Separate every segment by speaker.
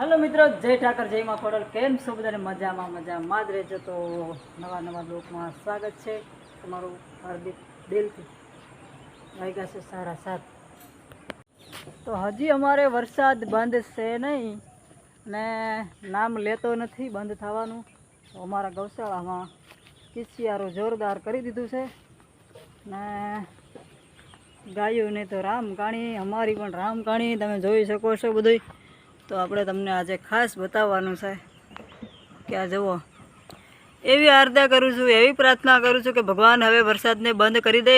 Speaker 1: Hello मित्रों, जय ठाकर जय मां खोडल। केम छो बधाने? मजामां ज रहेजो। तो नवा लोकमां स्वागत है तमारुं हार्दिक दिलथी। वाग्या छे 7:30। तो हजी अमारे वरसाद बंद से नहीं ने नाम लेतो नहीं बंद थवानुं। तो अमारा गौशाळामां किसियारो जोरदार करी दीधुं छे ने गायों ने तो रामकाणी, अमारी पण रामकाणी तमे जोई शको छो बधुंय। तो આપણે તમને આજે ખાસ બતાવવાનું છે કે આ જુઓ, એવી આરતી કરું છું, એવી પ્રાર્થના કરું છું કે ભગવાન હવે વરસાદને બંધ કરી દે।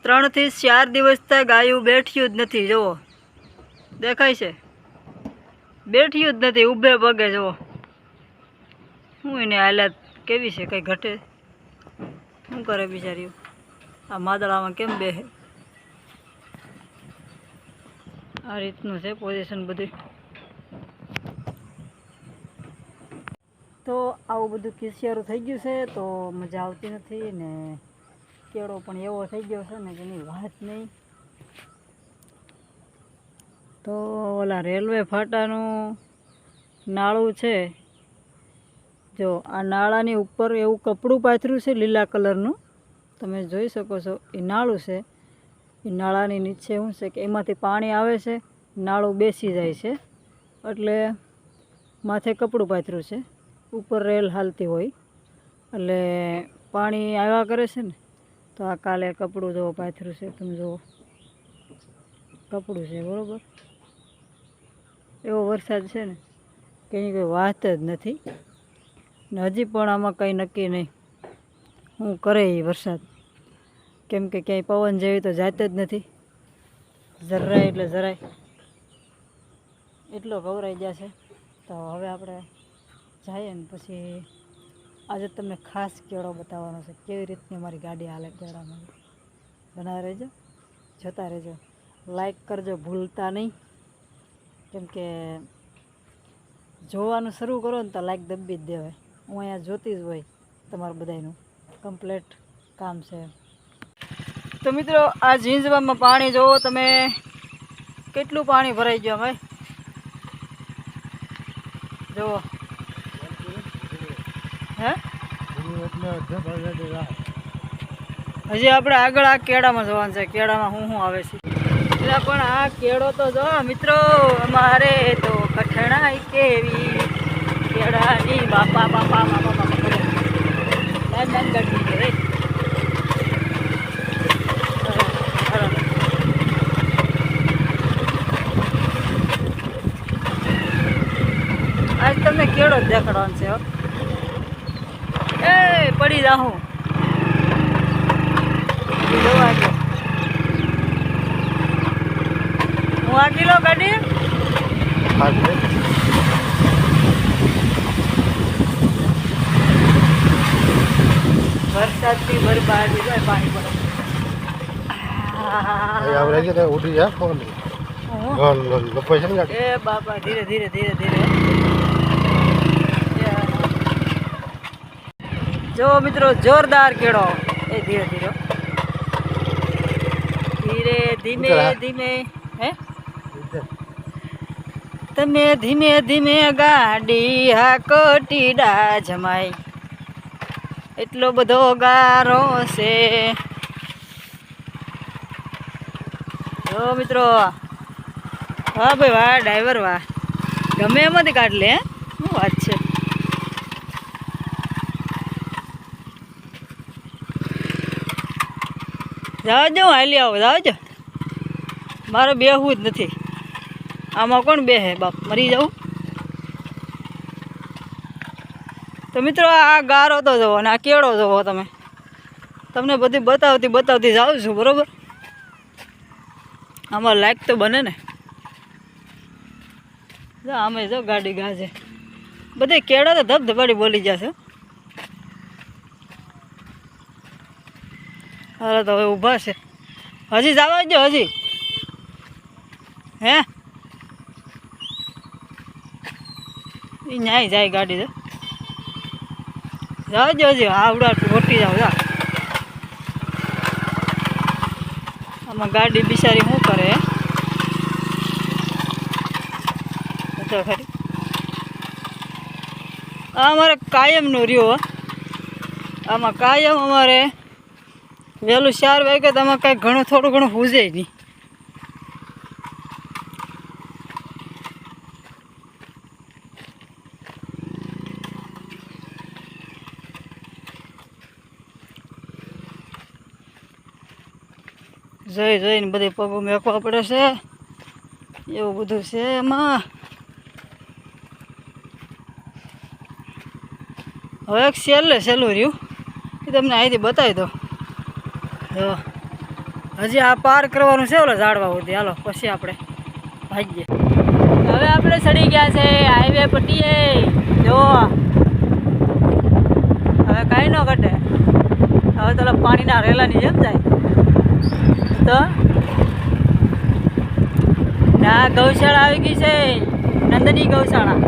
Speaker 1: 3 થી 4 દિવસથી ગાયું બેઠ્યું જ નથી। જુઓ દેખાય છે, બેઠ્યું જ નથી, ઊભે પગે। જુઓ શું એને હાલત કેવી છે, કંઈ ઘટે શું કરે બિચારીઓ? આ માદળામાં કેમ બેહે? आ रीतनु है पोजिशन बधु। तो आवुं बधुं किसियारू थई गयुं छे तो मजा आवती नथी ने केळो पण एवो थई गयो छे ने जेनी वात नहीं। तो ओला रेलवे फाटानुं नाळुं छे, जो आ नाळानी उपर एवुं कपडुं पाथर्युं छे लीला कलरनुं, तमे जोई शको छो। ए नाळुं छे, नाळानी नीचे शुं छे के एमांथी पाणी आवे छे, नाळुं बेसी जाय छे એટલે माथे कपडું પાથર્યું છે, ઉપર રેલ હાલતી હોય એટલે પાણી આવ્યા કરે છે ને। તો આ કાલે કપડું જો પાથર્યું છે, તમે જુઓ કપડું છે બરોબર। એવો વરસાદ છે ને કે એની કોઈ વાત જ નથી ને હજી પણ આમાં કંઈ નક્કી નહીં શું કરે એ વરસાદ। કેમ કે ક્યાંય પવન જેવી તો જાત જ નથી, જરાય એટલે જરાય એટલો ગવરાઈ ગયા છે। તો હવે આપણે જઈએ ને પછી આજે તમને ખાસ કેળો બતાવવાનો છે, કેવી રીતની અમારી ગાડી હાલે કેળામાં। બનાવી રહેજો, જોતા રહેજો, લાઈક કરજો ભૂલતા નહીં, કેમ કે જોવાનું શરૂ કરો ને તો લાઈક દબી જ દેવાય। હું અહીંયા જોતી જ હોય, તમારું બધાનું કમ્પ્લેટ કામ છે। तो मित्रों आ झींझवामां पाणी जोवो तमे केटलुं पाणी भराई गयुं। भाई जोवो हे हजी आपणे आगळ आ केळामां जोवानुं छे, केळामां शुं शुं आवे छे। એટલે પણ આ કેળો તો જો મિત્રો અમારે તો કઠણાઈ કેવી કેળાની બાપા બાપા બાપા બાપા નાન ગઢી છે। आज तमने केळो ज देखाडવાનો છે। ए पड़ी जाऊं हूँ आ किलो गाड़ी वरसाद की बर्बादी है, पानी पड़े
Speaker 2: उठी जा
Speaker 1: ए बाबा धीरे धीरे धीरे धीरे। जो मित्रों जोरदार केड़ो, ए धीरे धीरे धीरे धीमे धीमे है तमे धीमे धीमे गाड़ी हाको टीडा जमाई एटलो बधो गारो से। जो मित्रों वाह भाई वाह, ड्राइवर वाह, गमे एमांथी काढ ले। शुं वात छे? जाओ हाली आओ, जाओ, मारे बेहू ज नहीं। आमां कोण बेहे बाप, मरी जाऊँ। तो मित्रों आ गारो तो जो ने आ केळो जोवो तमे, तमने बधी बतावती बतावती जाऊं छुं बरोबर। आमां लायक तो बने ने। जो आमे जो गाड़ी गाजे बधे केळा तो धबधबाड़ी बोली जशे। अरे तो ऊभा छे, हजी जावा दो, हजी हे न्याय जाए गाड़ी तो जाओ जो, हजी आवड़ा वोटी जाओ जा। आमां गाड़ी बिचारी शुं करे? તો ખરી આ અમારે કાયમનો રહ્યો હો. આમાં કાયમ અમારે વહેલું 4 વાગે તો આમાં કાંઈ ઘણું થોડું ઘણું પૂજે નહીં. જોઈને બધે પગ મેકવા પડે છે એવું બધું છે એમાં. હવે એક સહેલું રહ્યું એ તમને અહીંથી બતાવી દો. જો હજી આ પાર કરવાનું છે ઓલા ઝાડવા સુધી. હાલો પછી આપણે ભાગીએ. હવે આપણે ચડી ગયા છે હાઈવે પટ્ટીએ. જો હવે કાંઈ ન ઘટે. હવે તો પાણીના રેલાની જેમ જાય તો ના. ગૌશાળા આવી ગઈ છે, નંદની ગૌશાળા.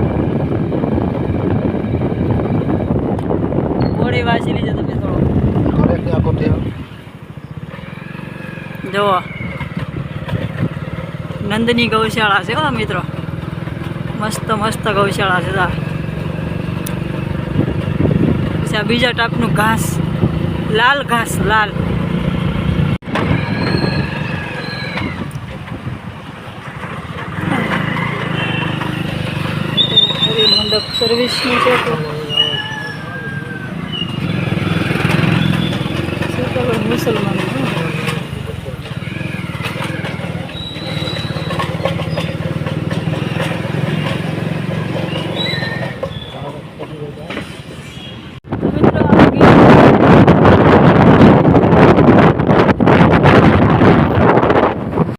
Speaker 1: ઘોડી વાંચી લીધો તમે થોડો. જુઓ નંદની ગૌશાળા છે હો મિત્રો. મસ્ત મસ્ત ગૌશાળા છે. પછી આ બીજા ટાઈપનું ઘાસ, લાલ ઘાસ, લાલ. મંડપ સર્વિસનું છે તો મુસલમાન.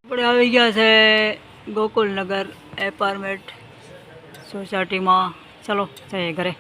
Speaker 1: આપણે આવી ગયા છે ગોકુલનગર એપાર્ટમેન્ટ સોસાયટીમાં. ચલો જઈએ ઘરે.